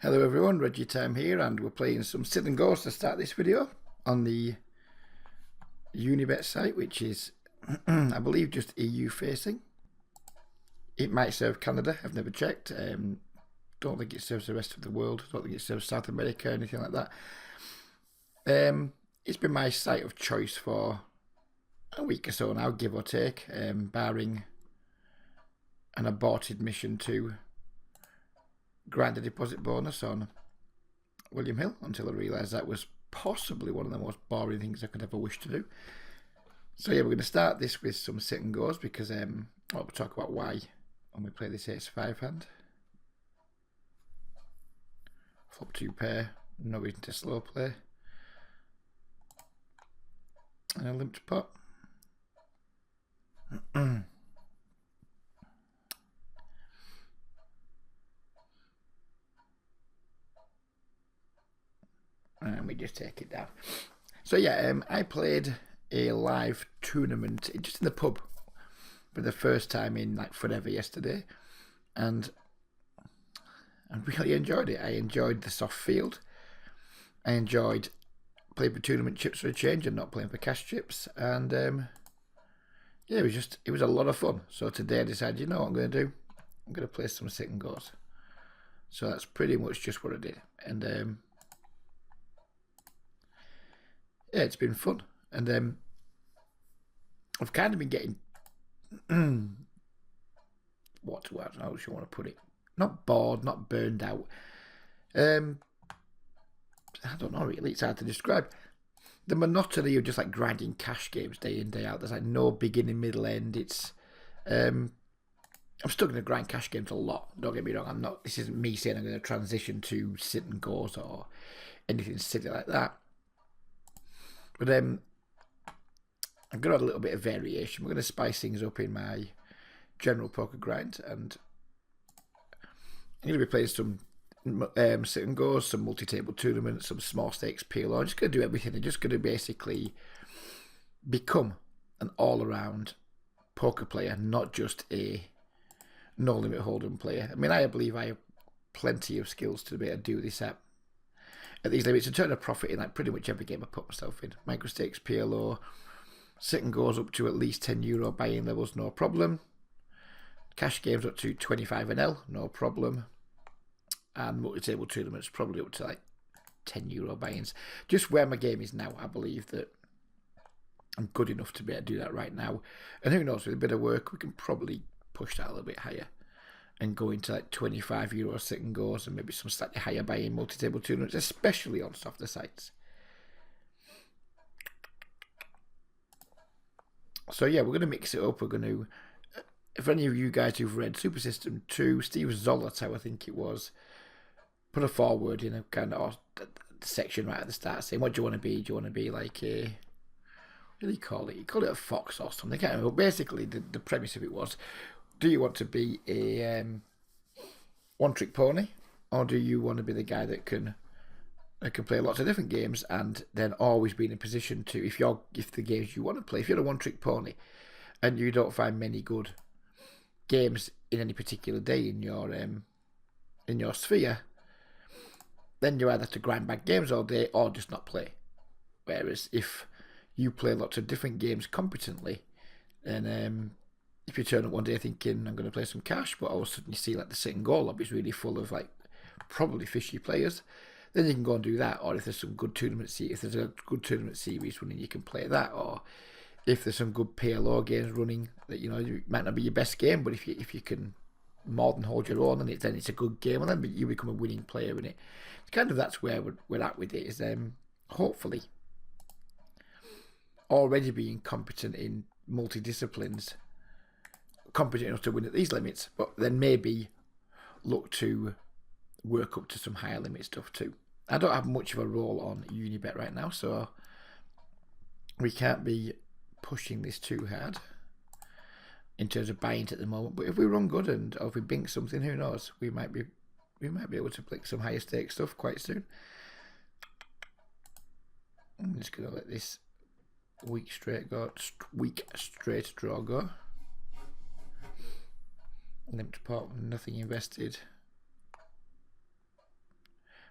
Hello everyone, Reggie Time here, and we're playing some sit and goes to start this video on the Unibet site, which is, I believe, just EU facing. It might serve Canada, I've never checked. Don't think it serves the rest of the world, don't think it serves South America, anything like that. It's been my site of choice for a week or so now, give or take, barring an aborted mission to grind a deposit bonus on William Hill until I realised that was possibly one of the most boring things I could ever wish to do. So yeah, we're going to start this with some sit and goes because we'll talk about why when we play this ace-5 hand. Flop 2 pair, no reason to slow play. And a limped pot. And we just take it down. So yeah, I played a live tournament just in the pub for the first time in like forever yesterday, and I really enjoyed it. I enjoyed the soft field. I enjoyed playing for tournament chips for a change and not playing for cash chips, and yeah, it was a lot of fun. So today I decided, you know what I'm going to do? I'm going to play some sit and goes. So that's pretty much just what I did, and yeah, it's been fun, and I've kind of been getting what I don't know how you want to put it. Not bored, not burned out. I don't know really. It's hard to describe. The monotony of just like grinding cash games day in day out. There's like no beginning, middle, end. It's I'm still going to grind cash games a lot. Don't get me wrong. I'm not. This isn't me saying I'm going to transition to sit and goes or anything silly like that. But I'm going to add a little bit of variation. We're going to spice things up in my general poker grind, and I'm going to be playing some sit and goes, some multi-table tournaments, some small stakes PLO. I'm just going to do everything. I'm just going to basically become an all-around poker player, not just a no-limit hold'em player. I mean, I believe I have plenty of skills to be able to do this at these limits and turn a profit in like pretty much every game I put myself in. Micro stakes, PLO, sit and goes up to at least €10 buy-in levels, no problem. Cash games up to 25 NL, no problem. And multi-table tournaments probably up to like €10 buy-ins. Just where my game is now, I believe that I'm good enough to be able to do that right now. And who knows, with a bit of work, we can probably push that a little bit higher and go into like €25 sit and goes and maybe some slightly higher buy-in multi-table tournaments, especially on softer sites. So yeah, we're going to mix it up. We're going to, if any of you guys who've read Super System 2, Steve Zolotow, I think it was, put a forward in a kind of section right at the start saying, what do you want to be? Do you want to be like a, what do you call it? You call it a fox or something. I can't remember. Basically, the premise of it was, do you want to be a one-trick pony, or do you want to be the guy that can play lots of different games and then always be in a position to, if the games you want to play, if you're a one-trick pony and you don't find many good games in any particular day in your sphere, then you either have to grind back games all day or just not play. Whereas if you play lots of different games competently, then if you turn up one day thinking I'm going to play some cash, but all of a sudden you see like the sit and go lobby is really full of like probably fishy players, then you can go and do that. Or if there's some good tournament if there's a good tournament series running, you can play that. Or if there's some good PLO games running that it might not be your best game, but if you can more than hold your own, then it's a good game, and then you become a winning player in it. It's kind of that's where we're at with it. Is hopefully already being competent in multi-disciplines, competent enough to win at these limits, but then maybe look to work up to some higher limit stuff too. I don't have much of a role on Unibet right now, so we can't be pushing this too hard in terms of buying at the moment. But if we run good or if we bink something, who knows? We might be able to pick some higher stake stuff quite soon. I'm just gonna let this week straight draw go. Limped pot, nothing invested.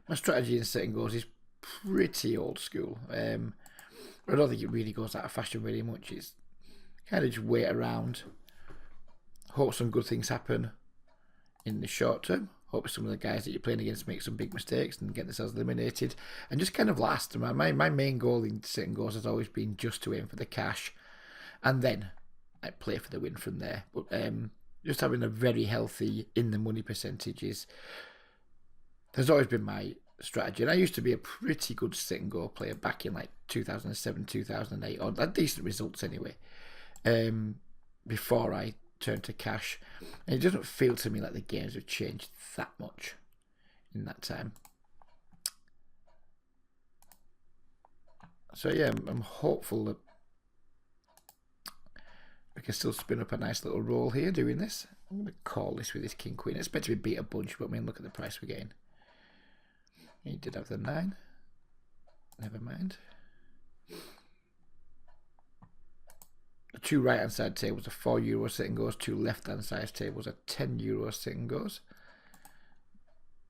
My strategy in setting goals is pretty old school. I don't think it really goes out of fashion really much. It's kind of just wait around, hope some good things happen in the short term. Hope some of the guys that you're playing against make some big mistakes and get themselves eliminated, and just kind of last. My main goal in setting goals has always been just to aim for the cash, and then I play for the win from there. But just having a very healthy in the money percentages has always been my strategy. And I used to be a pretty good sit and go player back in like 2007, 2008, or had decent results anyway. Before I turned to cash, and it doesn't feel to me like the games have changed that much in that time. So yeah, I'm hopeful that we can still spin up a nice little roll here doing this. I'm going to call this with this king queen. It's meant to be beat a bunch, but I mean, look at the price we're getting. He did have the 9. Never mind. The 2 right hand side tables are €4 sitting goes. 2 left hand side tables are €10 sitting goes.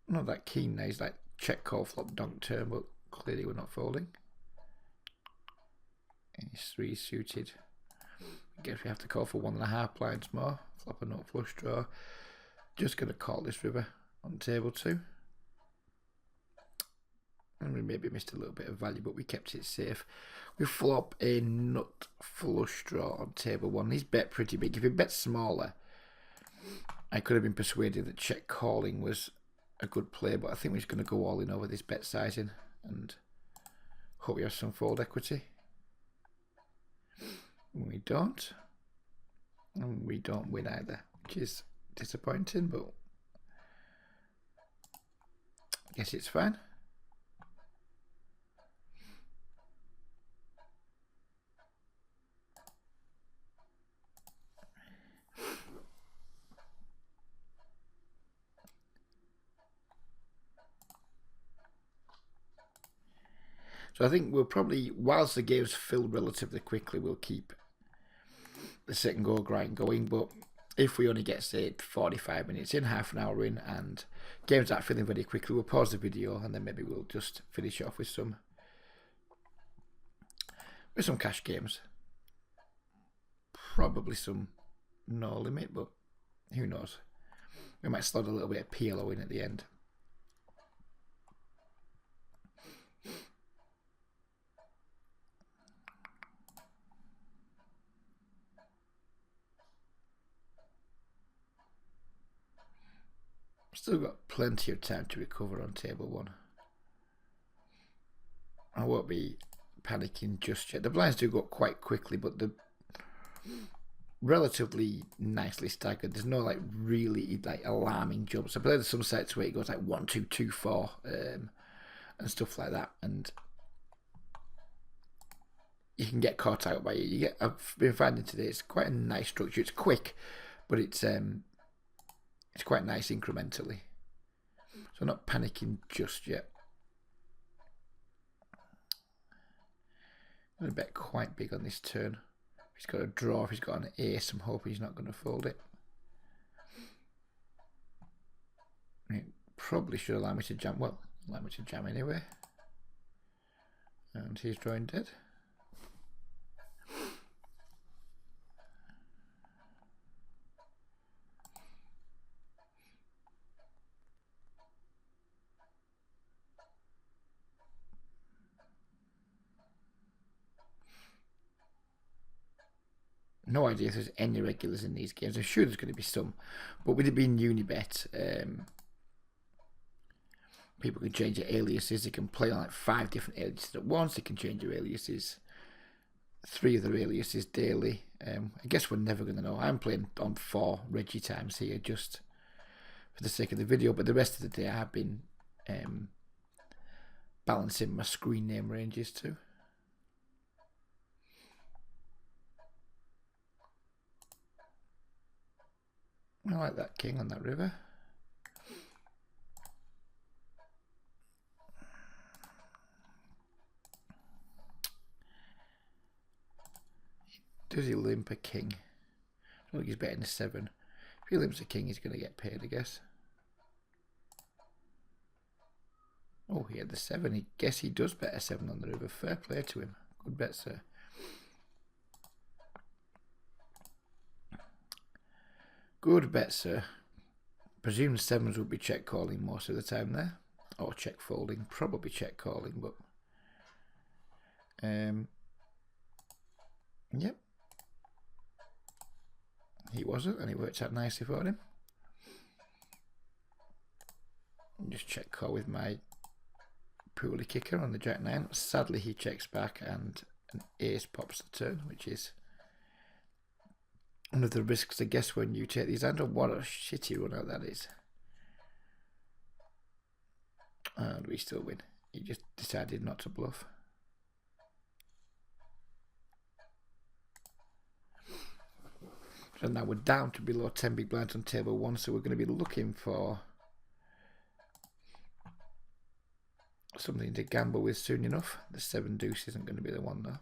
Not that keen now. He's like check call flop donk turn, but clearly we're not folding. And he's 3 suited. I guess we have to call for 1.5 blinds more. Flop a nut flush draw. Just going to call this river on table 2. And we maybe missed a little bit of value, but we kept it safe. We flop a nut flush draw on table 1. He's bet pretty big. If he bet smaller, I could have been persuaded that check calling was a good play, but I think we're just going to go all in over this bet sizing and hope we have some fold equity. We don't. And we don't win either, which is disappointing, but I guess it's fine. So I think we'll probably, whilst the games fill relatively quickly, we'll keep the second go grind going. But if we only get, say, 45 minutes in, half an hour in, and games aren't filling very quickly, we'll pause the video and then maybe we'll just finish off with some cash games. Probably some no limit, but who knows? We might slot a little bit of PLO in at the end. Still got plenty of time to recover on table 1. I won't be panicking just yet. The blinds do go up quite quickly, but they're relatively nicely staggered. There's no like really like alarming jumps. I played some sets where it goes like 1, 2, 2, 4 and stuff like that, and you can get caught out by it. I've been finding today it's quite a nice structure. It's quick, but it's quite nice incrementally. So I'm not panicking just yet. I'm going to bet quite big on this turn. If he's got a draw, if he's got an ace, I'm hoping he's not going to fold it. It probably should allow me to jam. Well, allow me to jam anyway. And he's drawing dead. No idea if there's any regulars in these games. I'm sure there's going to be some, but with it being Unibet, people can change their aliases. They can play on like 5 different aliases at once. They can change their aliases, 3 other aliases daily. I guess we're never going to know. I'm playing on 4 Reggie times here just for the sake of the video, but the rest of the day I have been balancing my screen name ranges too. I like that king on that river. Does he limp a king? I don't think he's betting a 7. If he limps a king, he's going to get paid, I guess. Oh, he had the 7. I guess he does bet a 7 on the river. Fair play to him. Good bet, sir. Good bet, sir. Presume 7s would be check calling most of the time there. Or check folding. Probably check calling, but... Yep. He wasn't, and it worked out nicely for him. Just check call with my poorly kicker on the Jack 9. Sadly, he checks back and an ace pops the turn, which is one of the risks, I guess, when you take these hands. Oh, what a shitty run out that is. And we still win. He just decided not to bluff. So now we're down to below 10 big blinds on table 1, so we're going to be looking for something to gamble with soon enough. The 7 deuce isn't going to be the one though.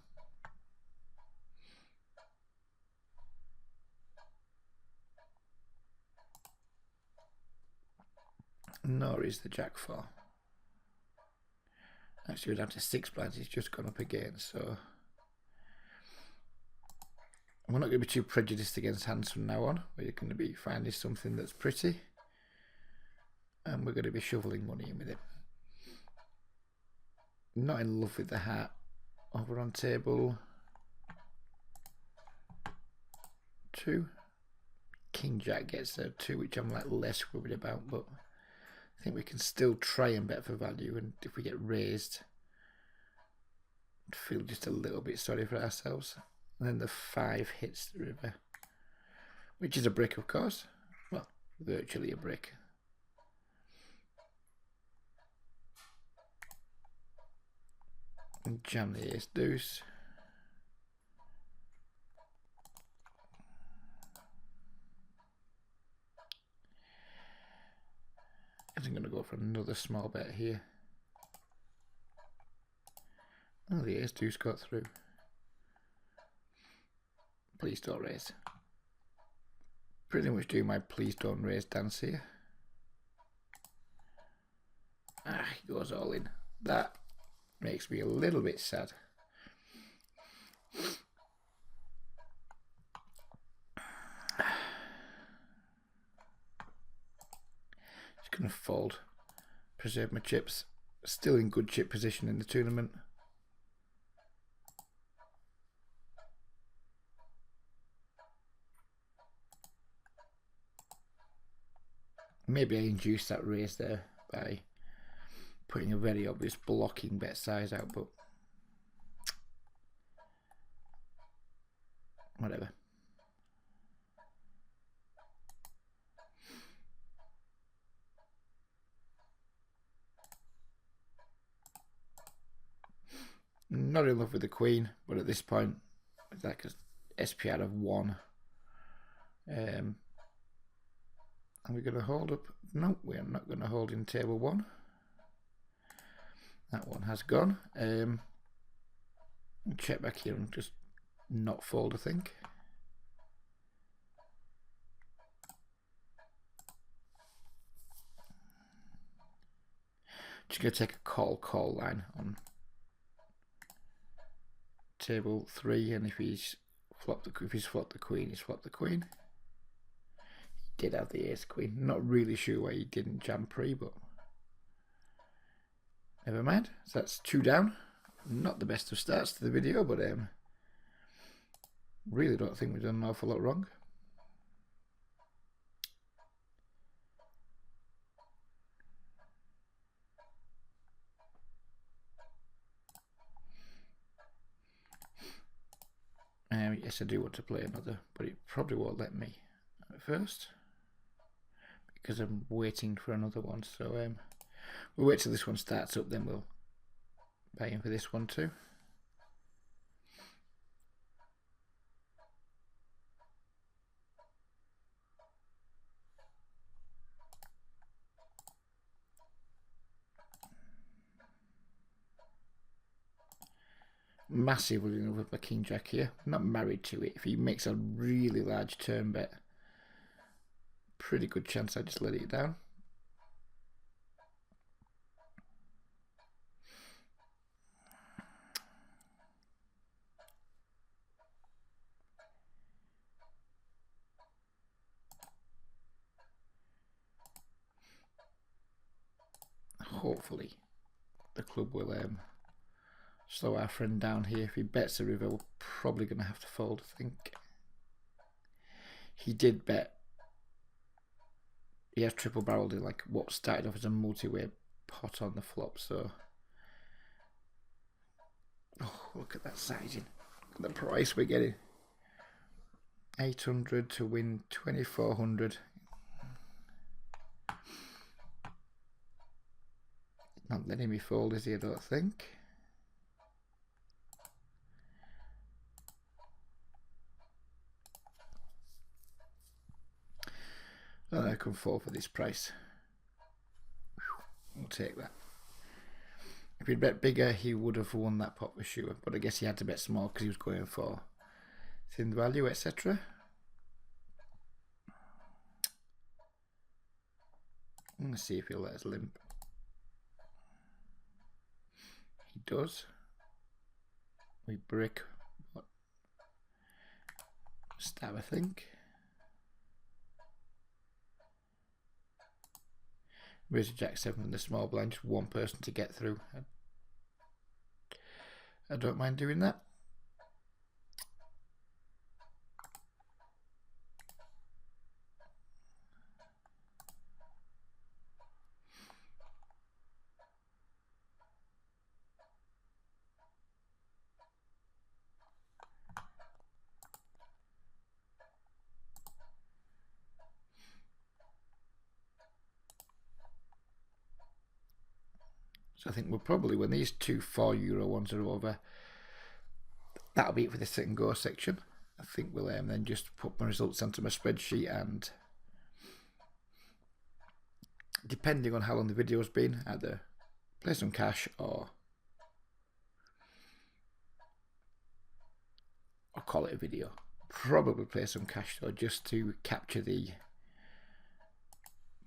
Nor is the Jack 4. Actually, we're down to 6 blinds. He's just gone up again, so we're not going to be too prejudiced against hands from now on. We're going to be finding something that's pretty, and we're going to be shoveling money in with it. Not in love with the hat. Over on table 2. King Jack gets there 2, which I'm like less worried about, but I think we can still try and bet for value, and if we get raised, I'd feel just a little bit sorry for ourselves. And then the 5 hits the river, which is a brick, of course. Well, virtually a brick. And jam the ace deuce. I'm going to go for another small bet here. Oh, the ace deuce got through. Please don't raise. Pretty much do my please don't raise dance here. Ah, he goes all in. That makes me a little bit sad. Just gonna fold. Preserve my chips. Still in good chip position in the tournament. Maybe I induced that raise there by putting a very obvious blocking bet size out, but whatever. Not in love with the queen, but at this point, it's like a SPR of 1. Are we going to hold up? No, we're not going to hold in table 1. That one has gone. Check back here and just not fold, I think. Just going to take a call line on table 3, and if he's flopped the queen, he's flopped the queen. He did have the ace queen. Not really sure why he didn't jam pre, but never mind. So that's 2 down. Not the best of starts to the video, but really don't think we've done an awful lot wrong. Yes, I do want to play another, but it probably won't let me at first because I'm waiting for another one. So we'll wait till this one starts up, then we'll buy in for this one too. Massively in love with my King Jack here. I'm not married to it. If he makes a really large turn bet, pretty good chance I just let it down. hopefully the club will slow our friend down here. If he bets the river, we're probably going to have to fold, I think. He did bet. He has triple barreled in like what started off as a multi-way pot on the flop, so. Oh, look at that sizing. Look at the price we're getting. 800 to win 2400. Not letting me fold, is he? I don't think. And I can fall for this price. We'll take that. If he'd bet bigger, he would have won that pot for sure. But I guess he had to bet small because he was going for thin value, etc. Let's see if he'll let us limp. He does. We brick. What? Stab, I think. Raise a jack 7 in the small blind, just one person to get through. I don't mind doing that. So I think we'll probably, when these two €4 ones are over, that'll be it for the sit and go section. I think we'll then just put my results onto my spreadsheet, and depending on how long the video's been, either play some cash or call it a video. Probably play some cash though, just to capture the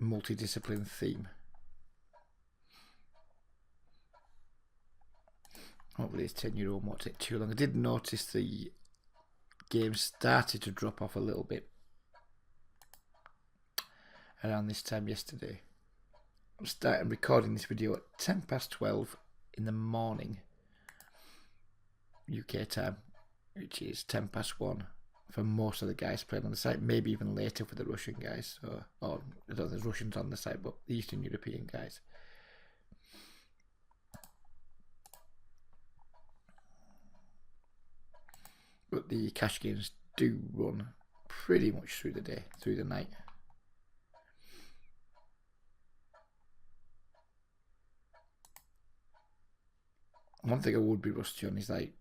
multidiscipline theme. Hopefully this 10-year-old won't take too long. I did notice the game started to drop off a little bit around this time yesterday. I'm starting recording this video at 12:10 in the morning UK time, which is 1:10 for most of the guys playing on the site, maybe even later for the Russian guys. So, or I don't know if there's Russians on the site, but the Eastern European guys. But the cash games do run pretty much through the day, through the night. One thing I would be rusty on is like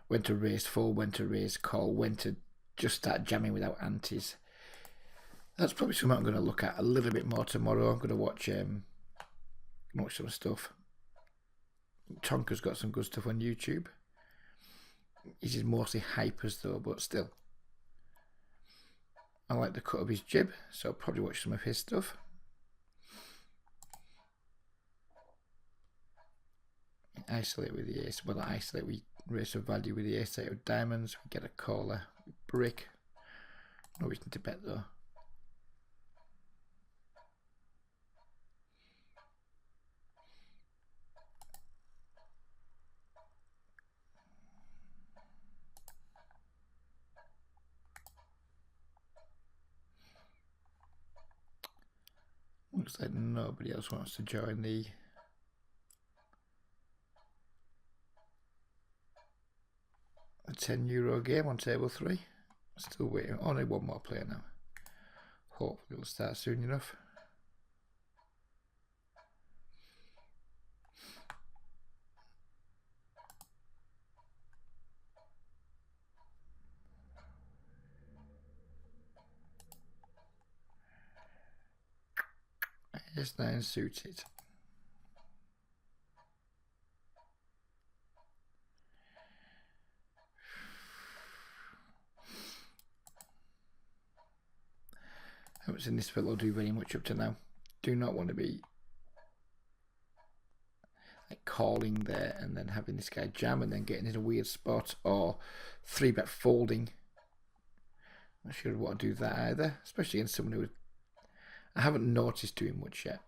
when to raise full, when to raise call, when to just start jamming without antes. That's probably something I'm going to look at a little bit more tomorrow. I'm going to watch some stuff. Tonka's got some good stuff on YouTube. He's just mostly hypers though, but still. I like the cut of his jib, so I'll probably watch some of his stuff. Isolate with the ace. Well, not isolate, we raise some value with the ace 8 of diamonds. We get a caller, brick. No reason to bet though. Looks like nobody else wants to join the €10 game on table 3. Still waiting. Only one more player now. Hopefully it'll start soon enough. S9 suited. I haven't seen this fellow do very much up to now. Do not want to be like calling there and then having this guy jam and then getting in a weird spot, or 3-bet folding. Not sure I'd want to do that either, especially in someone who I haven't noticed doing much yet.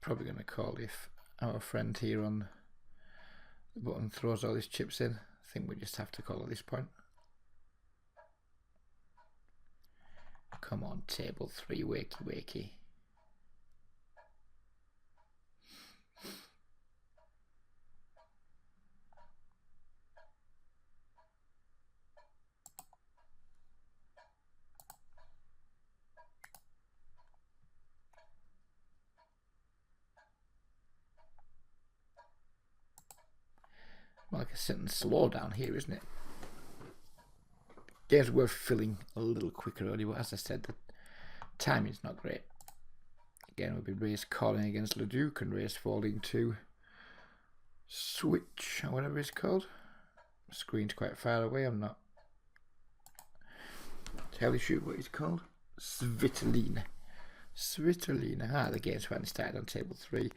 probably going to call if our friend here on the button throws all his chips in. I think we just have to call at this point. Come on, table 3, wakey wakey. Like a sitting slow down here, isn't it? Games worth filling a little quicker only, but as I said, the timing's not great. Again, we'll be race calling against Leduc and race falling to Switch, or whatever it's called. The screen's quite far away, I'm not entirely sure what it's called. Svitolina. The game's finally started on table 3.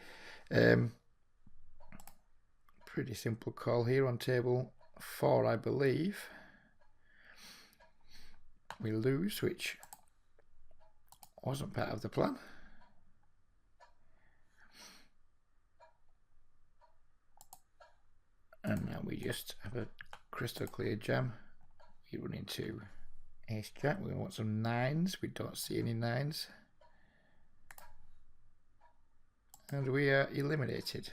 Pretty simple call here on table 4, I believe. We lose, which wasn't part of the plan. And now we just have a crystal clear jam. We run into ace jack. We want some 9s. We don't see any 9s. And we are eliminated.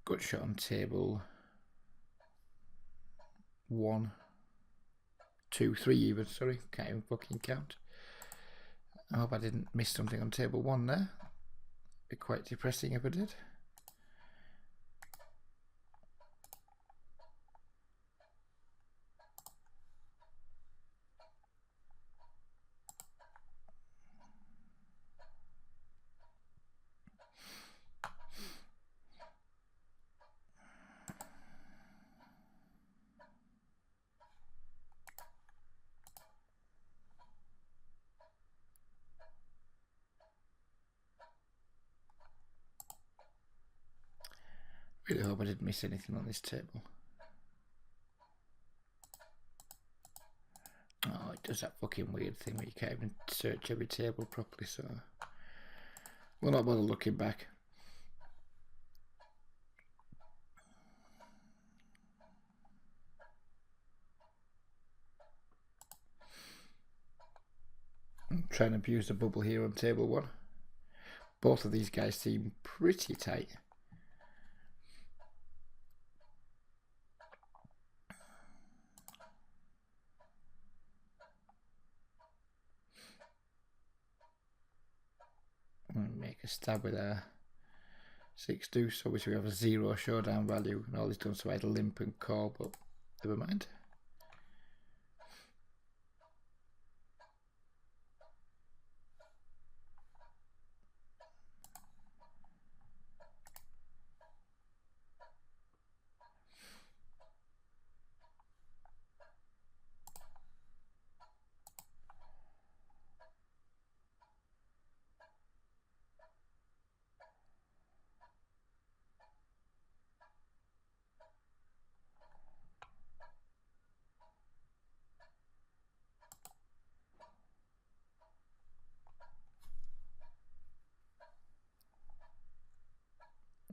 Good shot on table 1, 2, 3 even, sorry, can't even fucking count. I hope I didn't miss something on table 1 there. Be quite depressing if I did. Really hope I didn't miss anything on this table. Oh, it does that fucking weird thing where you can't even search every table properly, so we'll not bother looking back. I'm trying to abuse the bubble here on table 1. Both of these guys seem pretty tight. Make a stab with our 6 deuce. Obviously we have a 0 showdown value, and all he's done so I had a limp and call, but never mind.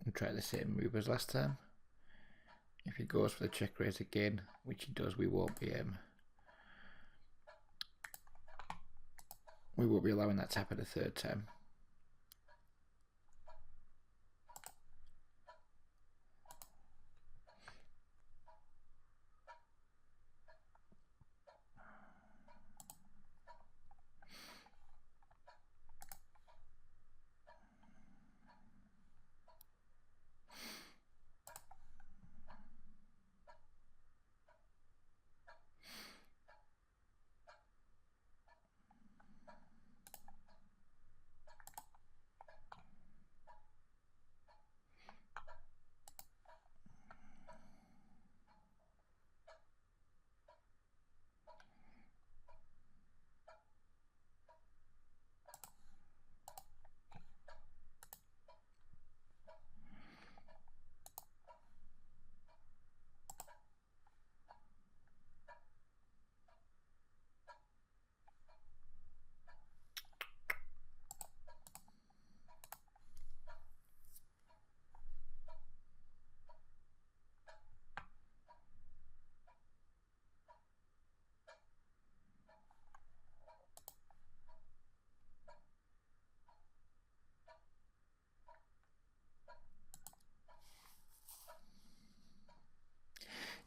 And try the same move as last time. If he goes for the check raise again, which he does, we won't be allowing that to happen a third time.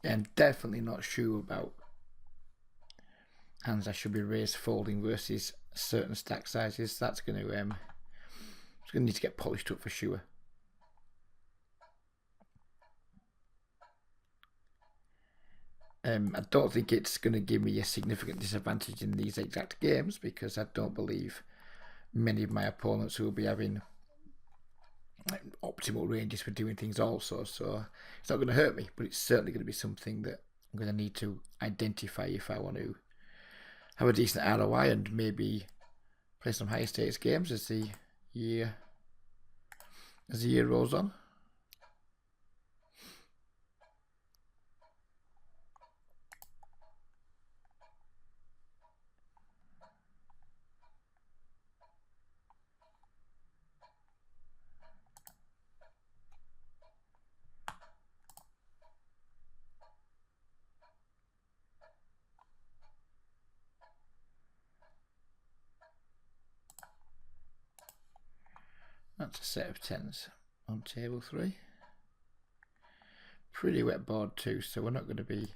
And definitely not sure about hands I should be raised folding versus certain stack sizes. That's going to it's going to need to get polished up for sure. I don't think it's going to give me a significant disadvantage in these exact games because I don't believe many of my opponents will be having optimal ranges for doing things also. So it's not going to hurt me, but it's certainly going to be something that I'm going to need to identify if I want to have a decent ROI and maybe play some higher stakes games as the year rolls on. That's a set of 10s on table 3. Pretty wet board too, so we're not going to be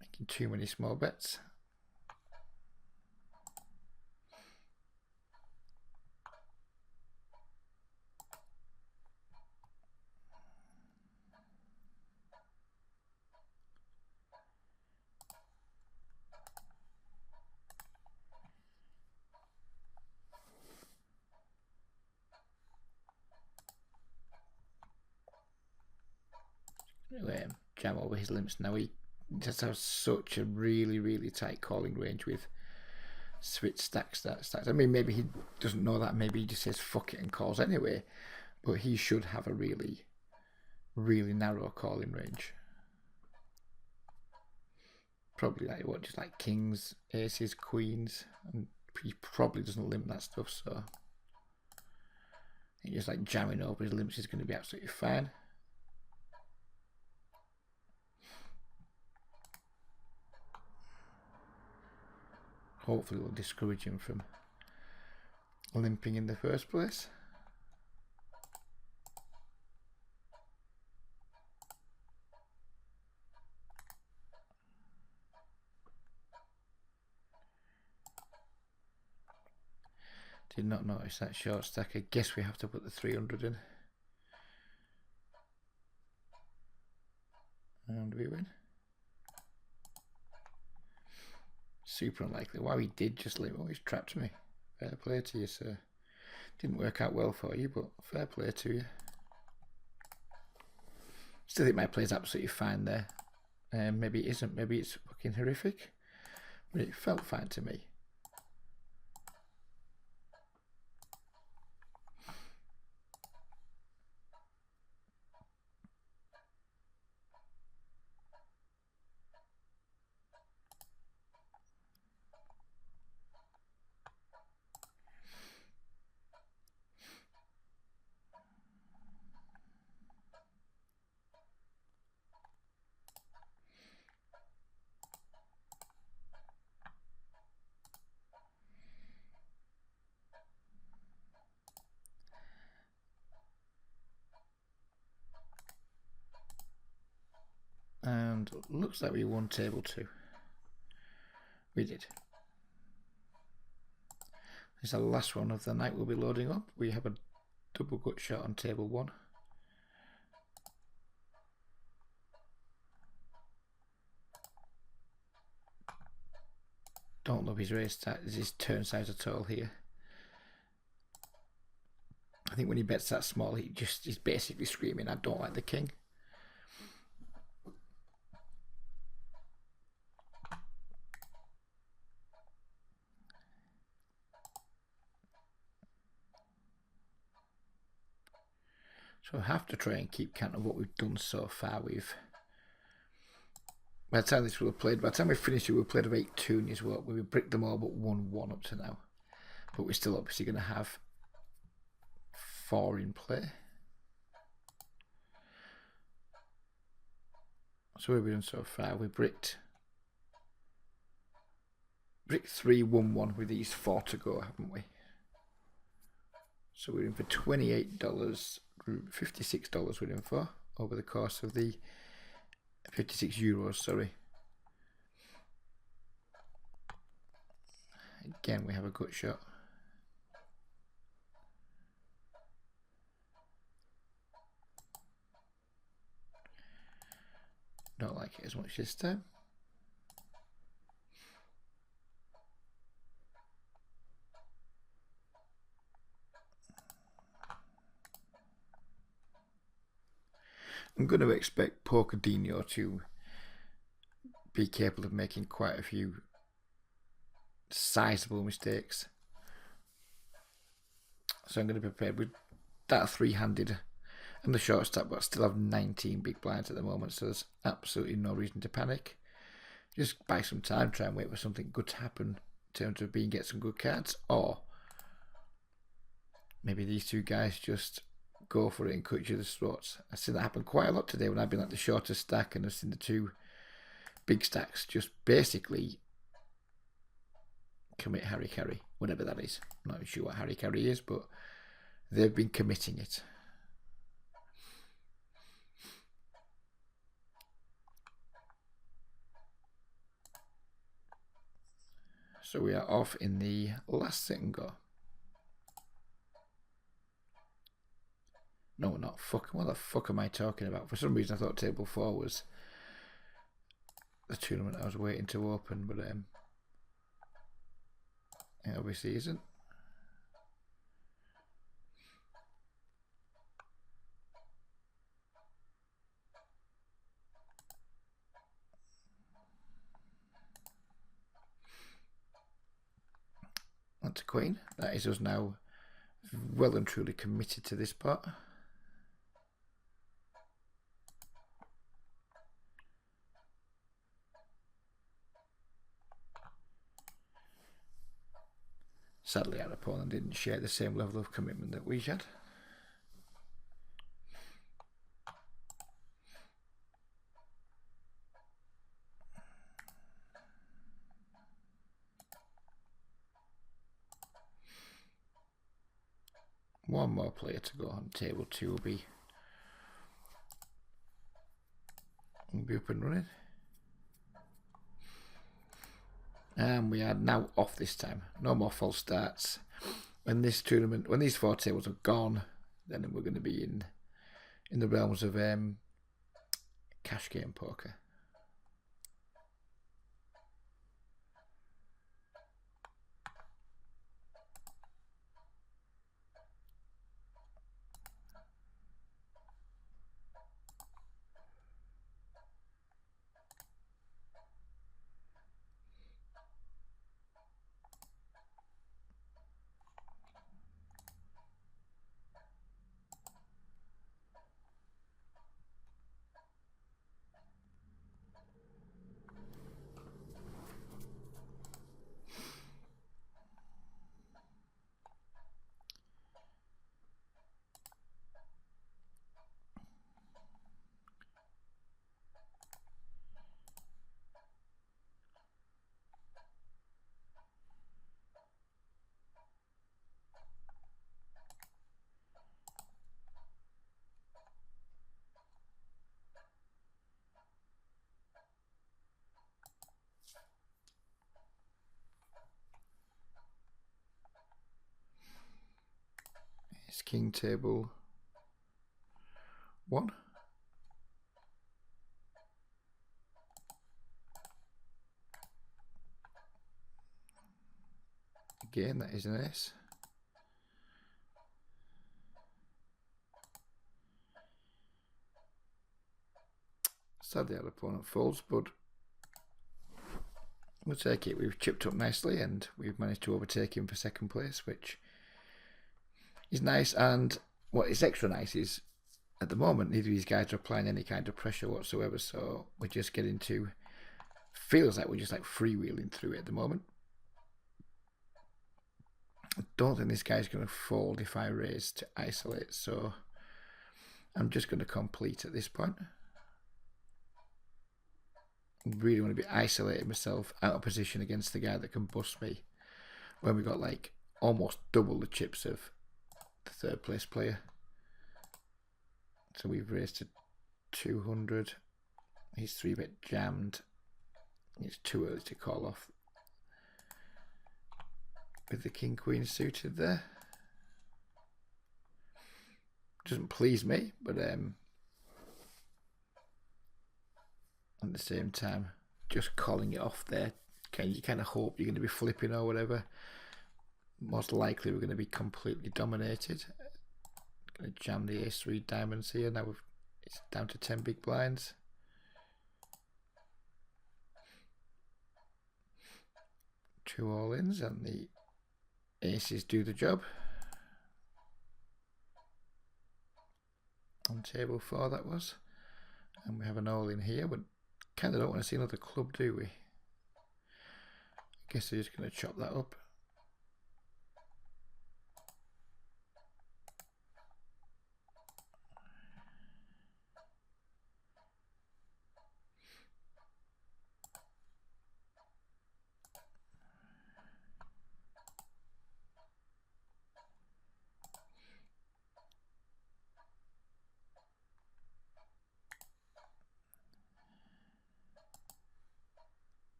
making too many small bets. Jam over his limits now. He just has such a really tight calling range with switch stacks. I mean, maybe he doesn't know that. Maybe he just says fuck it and calls anyway. But he should have a really narrow calling range. Probably like what, just like kings, aces, queens, and he probably doesn't limit that stuff. So I think just like jamming over his limits is going to be absolutely fine. Hopefully will discourage him from limping in the first place. Did not notice that short stack. I guess we have to put the 300 in. And we win. Super unlikely. Wow, he did just limit. Oh, he's trapped me. Fair play to you, sir. Didn't work out well for you, but fair play to you. Still think my play's absolutely fine there. Maybe it isn't. Maybe it's fucking horrific. But it felt fine to me. And looks like we won table 2. We did. This is the last one of the night we'll be loading up. We have a double gut shot on table 1. Don't love his raise his turn size at all here. I think when he bets that small, he's basically screaming, I don't like the king. So I have to try and keep count of what we've done so far. By the time this will have played, by the time we finish it, we've played of 8 toonies. We've bricked them all but 1-1 up to now. But we're still obviously going to have 4 in play. So what have we done so far? We bricked 3-1-1 with these 4 to go, haven't we? So we're in for $28, $56 we're in for over the course of the €56, sorry. Again, we have a gut shot. Don't like it as much this time. I'm going to expect Porcadinho to be capable of making quite a few sizable mistakes. So I'm going to be prepared with that three-handed and the short stack, but I still have 19 big blinds at the moment, so there's absolutely no reason to panic. Just buy some time, try and wait for something good to happen in terms of get some good cards, or maybe these two guys just go for it and cut each other's throats. I've seen that happen quite a lot today when I've been at the shorter stack, and I've seen the two big stacks just basically commit Harry-Carry, whatever that is. I'm not sure what Harry-Carry is, but they've been committing it. So we are off in the last second go. No, we're not. What the fuck am I talking about? For some reason I thought table 4 was the tournament I was waiting to open, but it obviously isn't. That's a queen. That is us now well and truly committed to this pot. Sadly, our opponent didn't share the same level of commitment that we had. One more player to go on table 2 will be up and running. And we are now off this time. No more false starts. When this tournament, when these 4 tables are gone, then we're going to be in the realms of cash game poker. It's king table 1. Again, that is an S. Sadly, our opponent folds, but we'll take it. We've chipped up nicely and we've managed to overtake him for second place, which is nice. And what is extra nice is at the moment, neither of these guys are applying any kind of pressure whatsoever, so we're just getting to, feels like we're just like freewheeling through it at the moment. I don't think this guy's going to fold if I raise to isolate, so I'm just going to complete at this point. I really want to be isolating myself out of position against the guy that can bust me when we got like almost double the chips of the third place player. So we've raised to 200. He's 3-bet jammed. It's too early to call off with the king queen suited there. Doesn't please me, but at the same time, just calling it off there. You kind of hope you're going to be flipping or whatever. Most likely we're going to be completely dominated. Going to jam the ace-3 diamonds here. Now it's down to 10 big blinds. Two all-ins and the aces do the job. On table 4 that was. And we have an all-in here, but kind of don't want to see another club, do we? I guess we're just going to chop that up.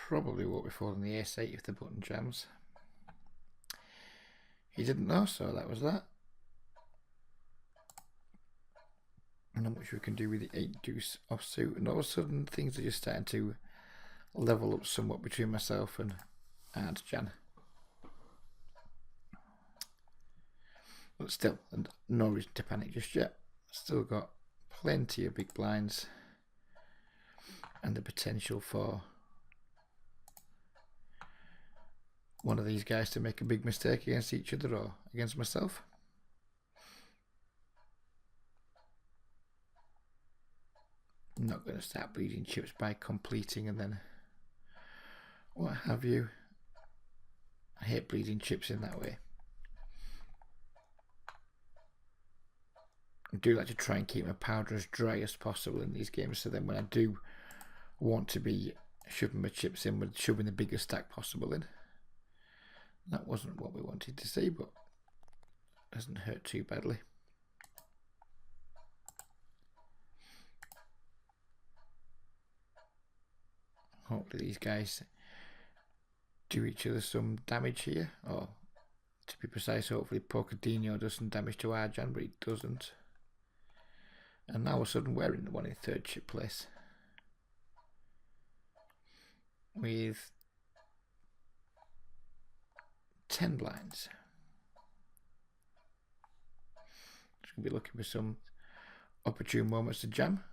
Probably won't be folding the ace-8 if the button jams. He didn't know, so that was that. And not much we can do with the 8 deuce offsuit, and all of a sudden things are just starting to level up somewhat between myself and Jan. But still, no reason to panic just yet. Still got plenty of big blinds and the potential for one of these guys to make a big mistake against each other or against myself. I'm not going to start bleeding chips by completing and then what have you. I hate bleeding chips in that way. I do like to try and keep my powder as dry as possible in these games, so then when I do want to be shoving my chips in, we're shoving the biggest stack possible in. That wasn't what we wanted to see, but doesn't hurt too badly. Hopefully these guys do each other some damage here, or to be precise, hopefully Pocadino does some damage to Arjan, but he doesn't. And now all of a sudden we're in the 1/3 chip place with 10 blinds. Just going to be looking for some opportune moments to jam.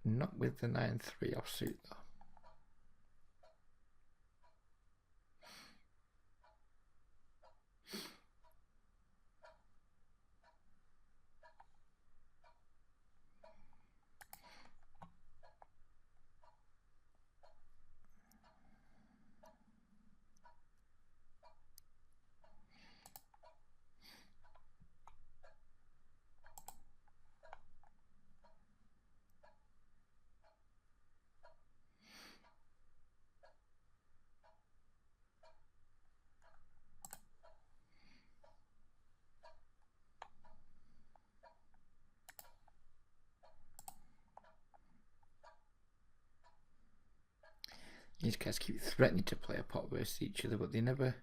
Not with the 9-3 offsuit though. These guys keep threatening to play a pot versus each other, but they never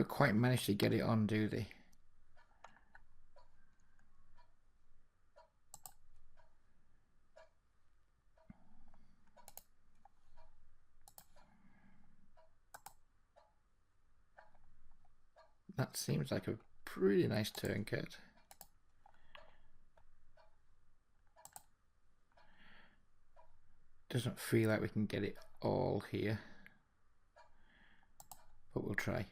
quite manage to get it on, do they? That seems like a pretty nice turn card. Doesn't feel like we can get it all here, but we'll try.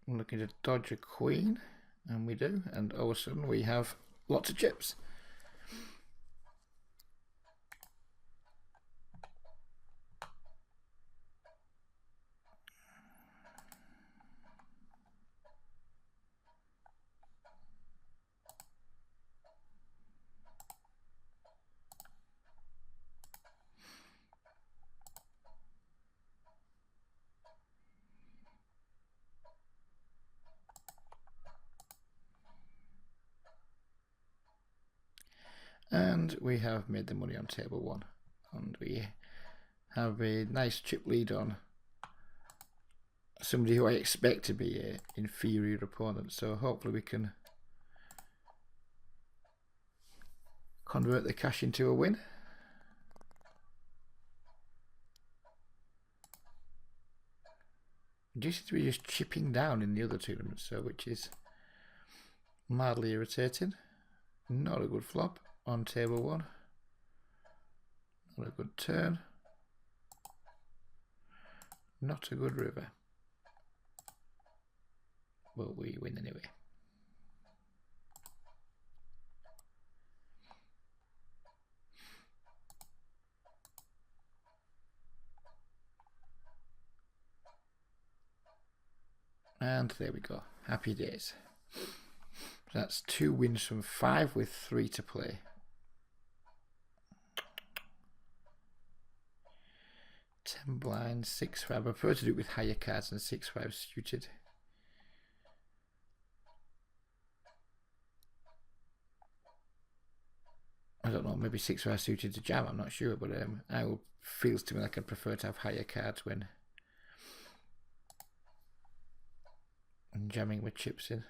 I'm looking to dodge a queen, and we do, and all of a sudden we have lots of chips. And we have made the money on table 1, and we have a nice chip lead on somebody who I expect to be an inferior opponent, so hopefully we can convert the cash into a win. Do seem to be just chipping down in the other tournaments, so which is mildly irritating. Not a good flop on table 1. Not a good turn. Not a good river. But we win anyway. And there we go. Happy days. That's 2 wins from 5 with 3 to play. 10 blinds, 6-5. I prefer to do it with higher cards than 6-5 suited. I don't know, maybe 6-5 suited to jam, I'm not sure, but feels to me like I'd prefer to have higher cards when jamming with chips in.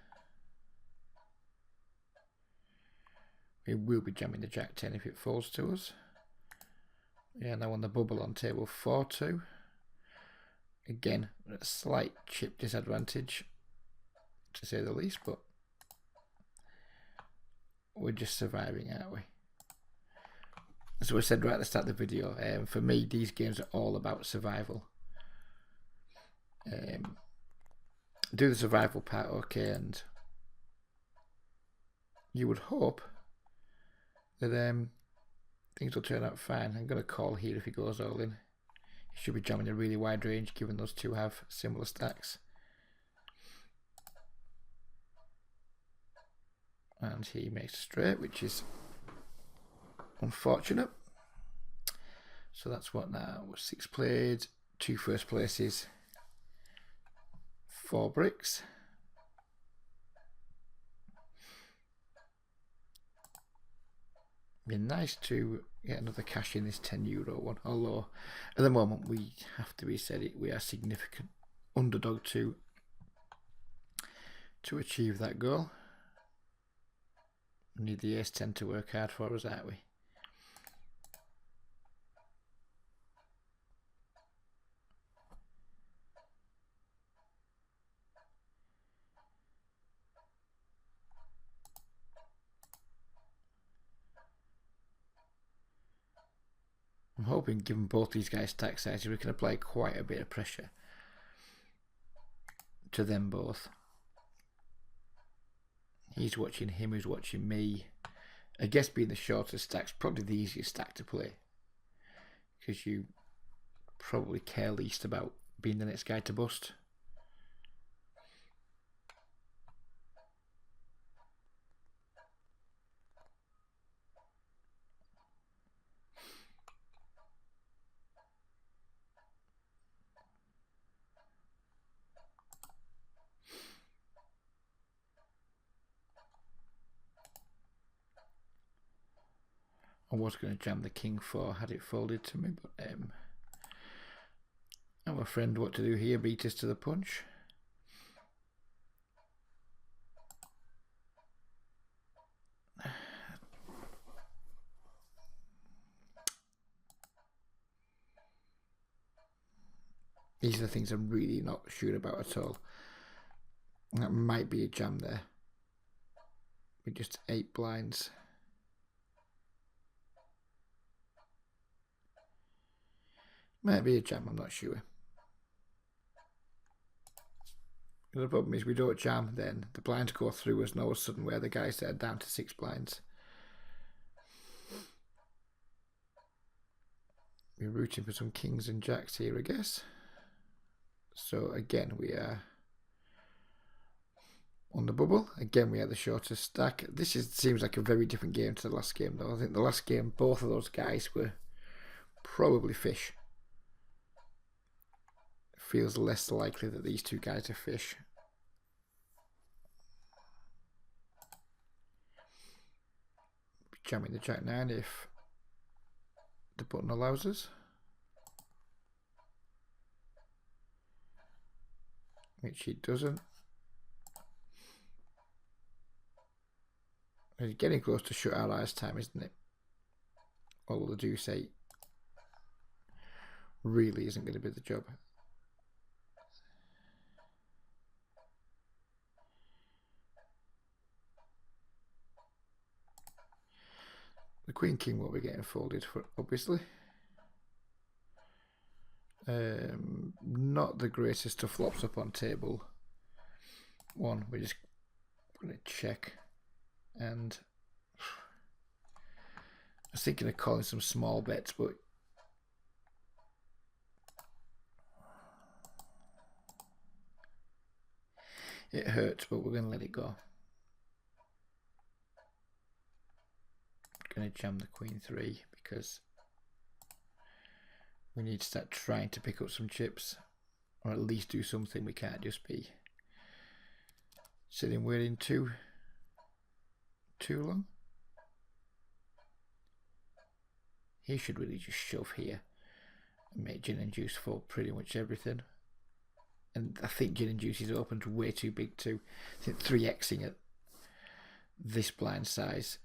We will be jamming the Jack 10 if it falls to us. Yeah, now on the bubble on table 4-2. Again, a slight chip disadvantage, to say the least, but we're just surviving, aren't we? As I said right at the start of the video, for me, these games are all about survival. Do the survival part okay, and you would hope that things will turn out fine. I'm going to call here if he goes all in. He should be jamming a really wide range, given those two have similar stacks. And he makes a straight, which is unfortunate. So that's what now? 6 played, 2 first places, 4 bricks. Be nice to get another cash in this €10 one, although at the moment we have to be said it, we are significant underdog to achieve that goal. We need the ace 10 to work hard for us, aren't we? I'm hoping, given both these guys' stack sizes, we can apply quite a bit of pressure to them both. He's watching him, who's watching me. I guess being the shortest stack's probably the easiest stack to play, because you probably care least about being the next guy to bust. I was going to jam the king 4 had it folded to me, but our friend what to do here beat us to the punch. These are the things I'm really not sure about at all. That might be a jam there. With just 8 blinds. Might be a jam, I'm not sure. And the problem is we don't jam, then the blinds go through us, and all of a sudden we're the guys that are down to 6 blinds. We're rooting for some kings and jacks here, I guess. So again, we are on the bubble. Again, we have the shortest stack. This seems like a very different game to the last game, though. I think the last game, both of those guys were probably fish. It feels less likely that these two guys are fish. Jamming the jack 9 if the button allows us. Which it doesn't. It's getting close to shut our eyes time, isn't it? Although the deuce 8 really isn't going to be the job. The queen king will be getting folded for, obviously. Not the greatest of flops up on table 1. We're just going to check. And I was thinking of calling some small bets, but it hurts, but we're going to let it go. Going to jam the queen 3 because we need to start trying to pick up some chips, or at least do something. We can't just be sitting waiting too long. He should really just shove here and make gin and juice fold pretty much everything. And I think gin and juice is opened way too big too. I think 3xing at this blind size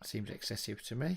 seems excessive to me.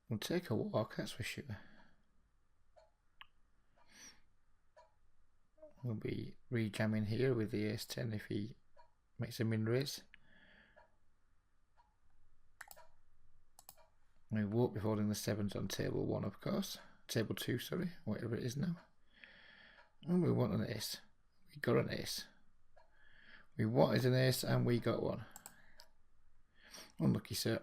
We'll take a walk, that's for sure. We'll be re-jamming here with the ace-10 if he makes a min-raise. We won't be holding the 7s on table 1, of course. Table 2, sorry, whatever it is now. And we want an ace. We got an ace. We wanted an ace and we got one. Unlucky, sir.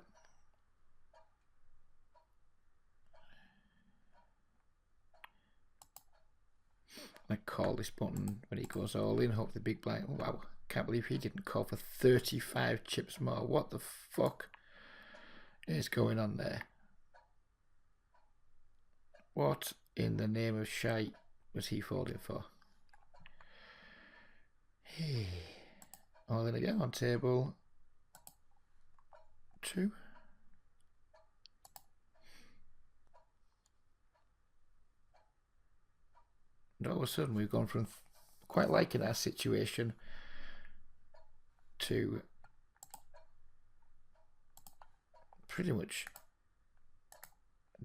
I call this button when he goes all in. Hope the big blind. Oh, wow, can't believe he didn't call for 35 chips more. What the fuck is going on there? What in the name of shite was he folding for? Hey. All in again on table 2. And all of a sudden we've gone from quite liking our situation to pretty much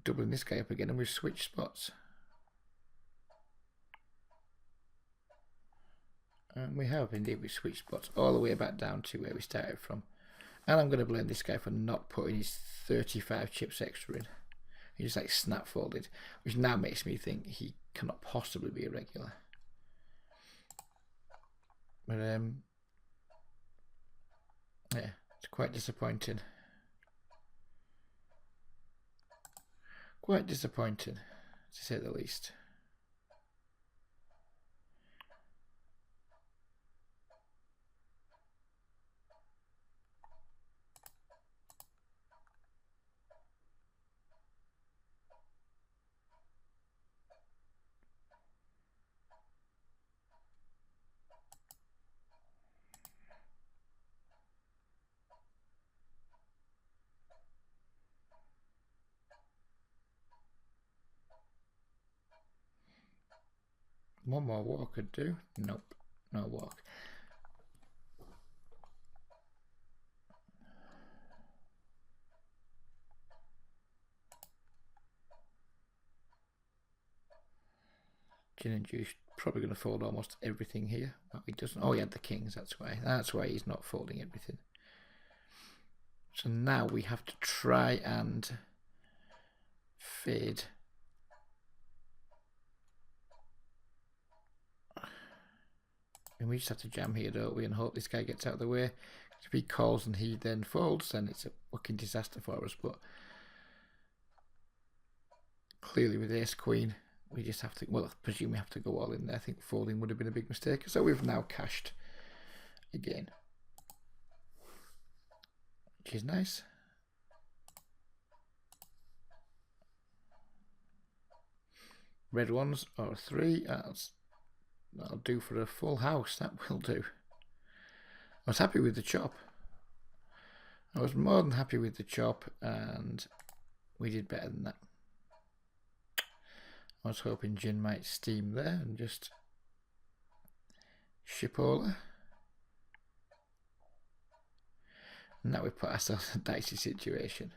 doubling this guy up again, and we've switched spots. And we have indeed, we switched spots all the way back down to where we started from. And I'm going to blame this guy for not putting his 35 chips extra in. He just like snap folded, which now makes me think he cannot possibly be a regular. But yeah, it's quite disappointing. Quite disappointing, to say the least. One more walk could do. Nope, no walk. Gin and juice probably going to fold almost everything here. But he doesn't. Oh, he had the kings. That's why. That's why he's not folding everything. So now we have to try and fade. And we just have to jam here, don't we, and hope this guy gets out of the way. If he calls and he then folds, then it's a fucking disaster for us. But clearly with ace queen, we just have to, well, I presume we have to go all in there. I think folding would have been a big mistake. So we've now cashed again, which is nice. Red ones are 3. That'll do for a full house. That will do. I was happy with the chop. I was more than happy with the chop, and we did better than that. I was hoping Jin might steam there and just ship over. And now we put ourselves in a dicey situation.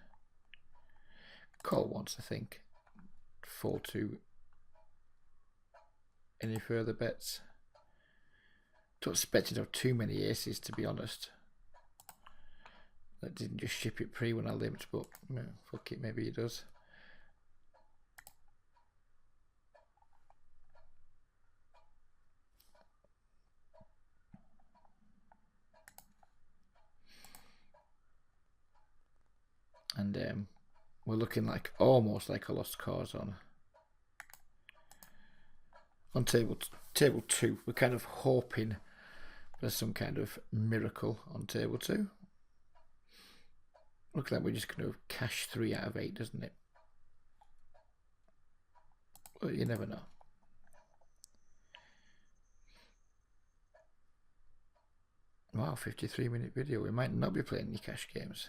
Call once, I think. Fold 2. Any further bets? Don't expect to have too many aces, to be honest. That didn't just ship it pre when I limped, but fuck it, maybe he does. And we're looking like almost like a lost cause on table 2. We're kind of hoping for some kind of miracle on table 2. Looks like we're just going to cash 3 out of 8, doesn't it? Well, you never know. Wow, 53-minute video. We might not be playing any cash games.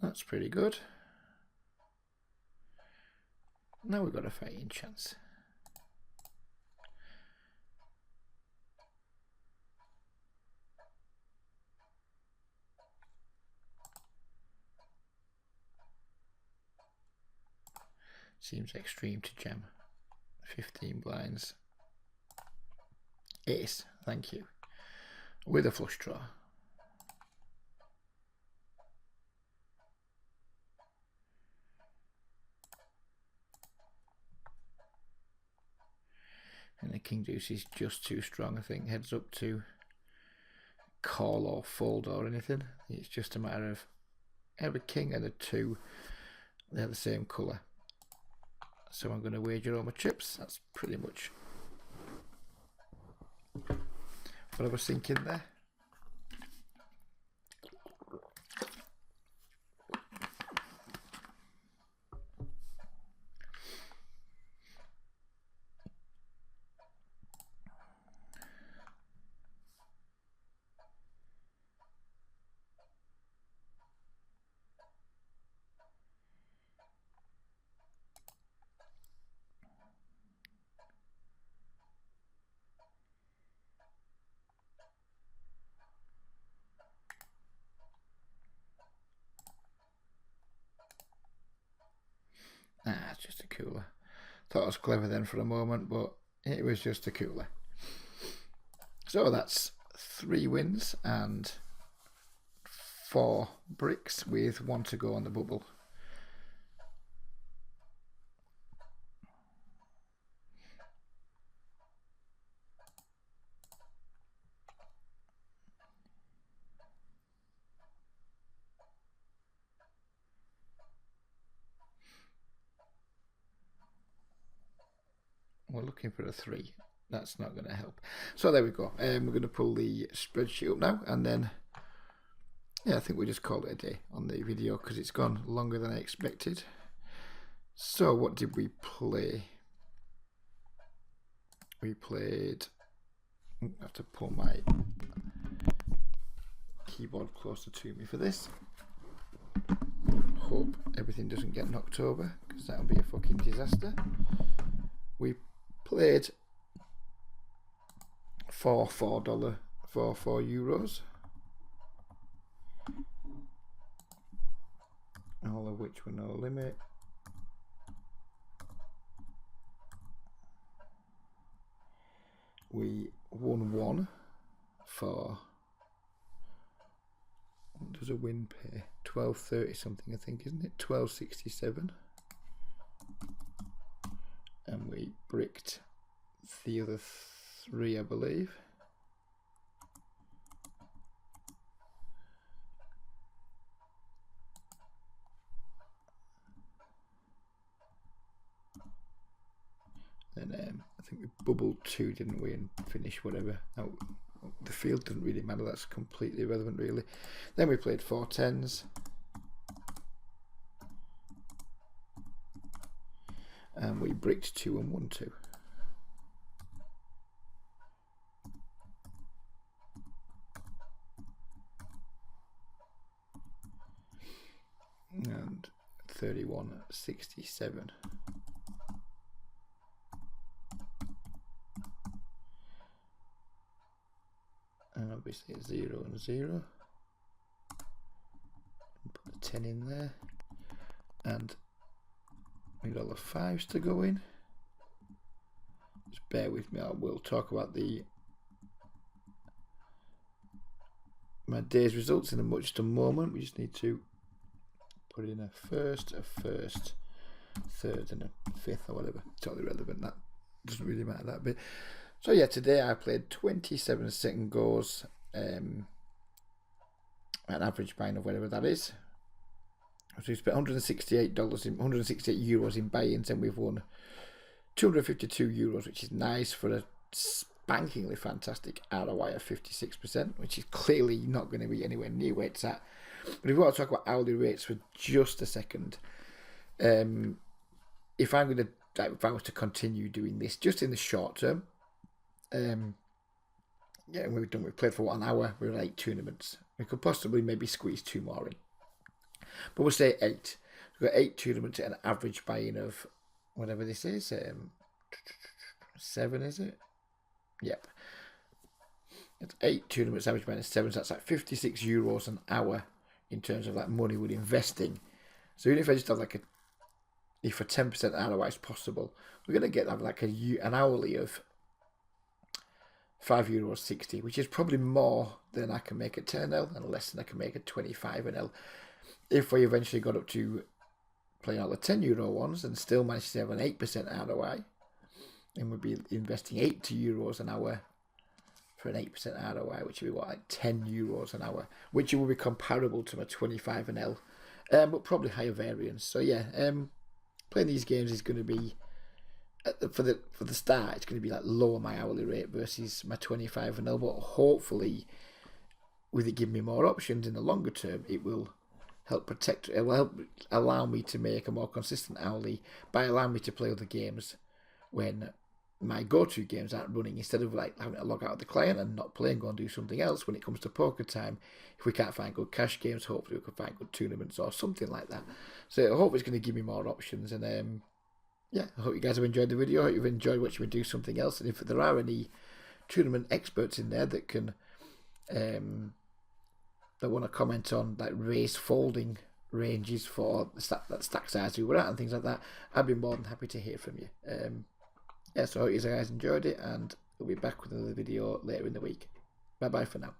That's pretty good. Now we've got a fighting chance. Seems extreme to jam. 15 blinds. Ace, thank you. With a flush draw. And the king deuce is just too strong, I think. Heads up to call or fold or anything. It's just a matter of every king and a 2. They're the same colour. So I'm going to wager all my chips. That's pretty much what I was thinking there. It's just a cooler. Thought I was clever then for a moment, but it was just a cooler. So that's 3 wins and 4 bricks with 1 to go on the bubble. We're looking for a 3. That's not going to help. So there we go. We're going to pull the spreadsheet up now, and then yeah, I think we just call it a day on the video because it's gone longer than I expected. So what did we play? we played, I have to pull my keyboard closer to me for this. Hope everything doesn't get knocked over, because that would be a fucking disaster. We played for $4 for €4, all of which were no limit. We won one for, what does a win pay? 12.30 something, I think, isn't it? 12.67. And we bricked the other three, I believe. And I think we bubbled 2, didn't we, and finished whatever. Oh, the field doesn't really matter, that's completely irrelevant really. Then we played 4 10s. And we bricked 2 and won 2. And 31.67. And obviously a 0 and 0. Put the 10 in there. And we got all the 5s to go in. Just bear with me, I will talk about my day's results in just a moment. We just need to put in a first, third, and a 5th or whatever. Totally relevant, that doesn't really matter that bit. So yeah, today I played 27 second goals, an average buy-in of whatever that is. So we spent €168 in buy-ins, and we've won €252, which is nice for a spankingly fantastic ROI of 56%, which is clearly not going to be anywhere near where it's at. But if we want to talk about hourly rates for just a second, if I was to continue doing this just in the short term, yeah, we've played for 1 hour, we're at 8 tournaments. We could possibly maybe squeeze 2 more in, but we'll say 8. We've got 8 tournaments at an average buy-in of whatever this is, 7, is it? Yep. It's 8 tournaments, average buy-in of 7, so that's like €56 an hour in terms of like money we're investing. So even if I just have like if a 10% ROI is possible, we're going to get like an hourly of €5.60, which is probably more than I can make at 10L and less than I can make at 25L. If we eventually got up to playing all the €10 ones and still managed to have an 8% ROI, then we'd be investing €80 an hour for an 8% ROI, which would be what, like €10 an hour, which will be comparable to my 25L, but probably higher variance. So yeah, playing these games is going to be, for the start, it's going to be like lower my hourly rate versus my 25L, but hopefully with it giving me more options in the longer term, it will help protect, it will help allow me to make a more consistent hourly by allowing me to play other games when my go-to games aren't running, instead of like having to log out of the client and not play and go and do something else. When it comes to poker time, if we can't find good cash games, hopefully we can find good tournaments or something like that. So I hope it's going to give me more options, and yeah, I hope you guys have enjoyed the video. I hope you've enjoyed watching me do something else, and if there are any tournament experts in there that can that want to comment on like raise folding ranges for that stack size we were at and things like that, I'd be more than happy to hear from you. Yeah, so I hope you guys enjoyed it, and we'll be back with another video later in the week. Bye bye for now.